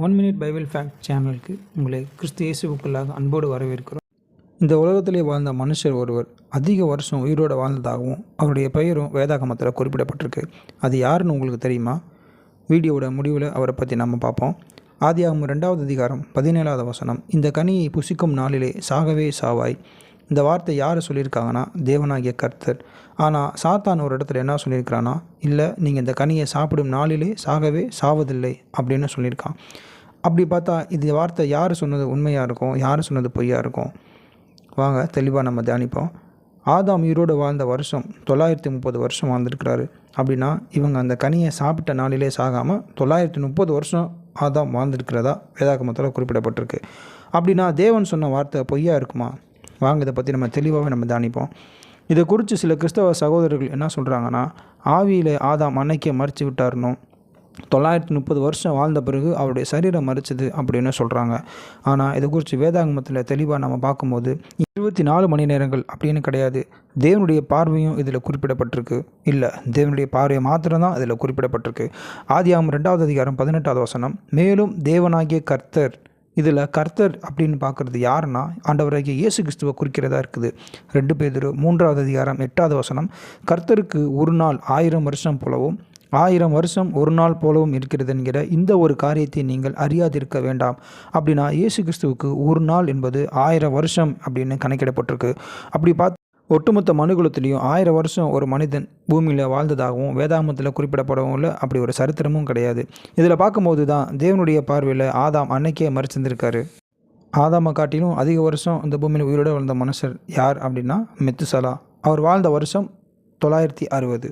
One minute Bible fact சேனலுக்கு உங்களை கிறிஸ்து இயேசுவுக்குள்ளாக அன்போடு வரவேற்கிறோம். இந்த உலகத்திலே வாழ்ந்த மனுஷர் ஒருவர் அதிக வருஷம் உயிரோடு வாழ்ந்ததாகவும் அவருடைய பெயரும் வேதாகமத்தில் குறிப்பிடப்பட்டிருக்கு. அது யாருன்னு உங்களுக்கு தெரியுமா? வீடியோவோட முடிவில் அவரை பற்றி நம்ம பார்ப்போம். ஆதியாகமம் 2வது அதிகாரம் 17வது வசனம், இந்த கனியை புசிக்கும் நாளிலே சாகவே சாவாய். இந்த வார்த்தை யார் சொல்லியிருக்காங்கன்னா தேவனாகிய கர்த்தர். ஆனால் சாத்தான் ஒரு இடத்துல என்ன சொல்லியிருக்கிறான்னா, இல்லை நீங்கள் இந்த கனியை சாப்பிடும் நாளிலே சாகவே சாவதில்லை அப்படின்னு சொல்லியிருக்கான். அப்படி பார்த்தா இந்த வார்த்தை யார் சொன்னது உண்மையாக இருக்கும், யார் சொன்னது பொய்யாக இருக்கும்? வாங்க தெளிவாக நம்ம தியானிப்போம். ஆதாம் உயிரோடு வாழ்ந்த வருஷம் 930 வருஷம் வாழ்ந்துருக்கிறாரு. அப்படின்னா இவங்க அந்த கனியை சாப்பிட்ட நாளிலே சாகாமல் 930 வருஷம் ஆதாம் வாழ்ந்துருக்கிறதா வேதாகமத்தில் குறிப்பிடப்பட்டிருக்கு. அப்படின்னா தேவன் சொன்ன வார்த்தை பொய்யா இருக்குமா? வாங்க இதை பற்றி நம்ம தெளிவாகவே நம்ம தியானிப்போம். இதை குறித்து சில கிறிஸ்தவ சகோதரர்கள் என்ன சொல்கிறாங்கன்னா, ஆவியில் ஆதாம் அன்னைக்கே மறித்து விட்டார்னும், 930 வருஷம் வாழ்ந்த பிறகு அவருடைய சரீரம் மறிச்சது அப்படின்னு சொல்கிறாங்க. ஆனால் இதை குறித்து வேதாகமத்தில் தெளிவாக நம்ம பார்க்கும்போது 24 மணி நேரங்கள் அப்படின்னு கிடையாது. தேவனுடைய பார்வையும் இதில் குறிப்பிடப்பட்டிருக்கு. இல்லை, தேவனுடைய பார்வையை மாத்திரம்தான் இதில் குறிப்பிடப்பட்டிருக்கு. ஆதியாகமம் 2வது அதிகாரம் 18வது வசனம், மேலும் தேவனாகிய கர்த்தர். இதில் கர்த்தர் அப்படின்னு பார்க்குறது யாருன்னா ஆண்டவராகிய இயேசு கிறிஸ்துவை குறிக்கிறதா இருக்குது. 2 பேதுரு 3வது அதிகாரம் 8வது வசனம், கர்த்தருக்கு ஒரு நாள் 1000 வருஷம் போலவும் 1000 வருஷம் ஒரு நாள் போலவும் இருக்கிறது என்கிற இந்த ஒரு காரியத்தை நீங்கள் அறியாதிருக்க வேண்டாம். அப்படின்னா இயேசு கிறிஸ்துவுக்கு ஒரு நாள் என்பது 1000 வருஷம் அப்படின்னு கணக்கிடப்பட்டிருக்கு. அப்படி பார்த்து ஒட்டுமொத்த மனுகுலத்திலையும் 1000 வருஷம் ஒரு மனிதன் பூமியில் வாழ்ந்ததாகவும் வேதாகமத்தில் குறிப்பிடப்படவும் இல்லை. அப்படி ஒரு சரித்திரமும் கிடையாது. இதில் பார்க்கும்போது தான் தேவனுடைய பார்வையில் ஆதாம் அன்னைக்கே மறிச்சிருந்திருக்காரு. ஆதாமை காட்டிலும் அதிக வருஷம் இந்த பூமியில் உயிரோடு வாழ்ந்த மனுஷர் யார் அப்படின்னா மெத்துசலா. அவர் வாழ்ந்த வருஷம் 960.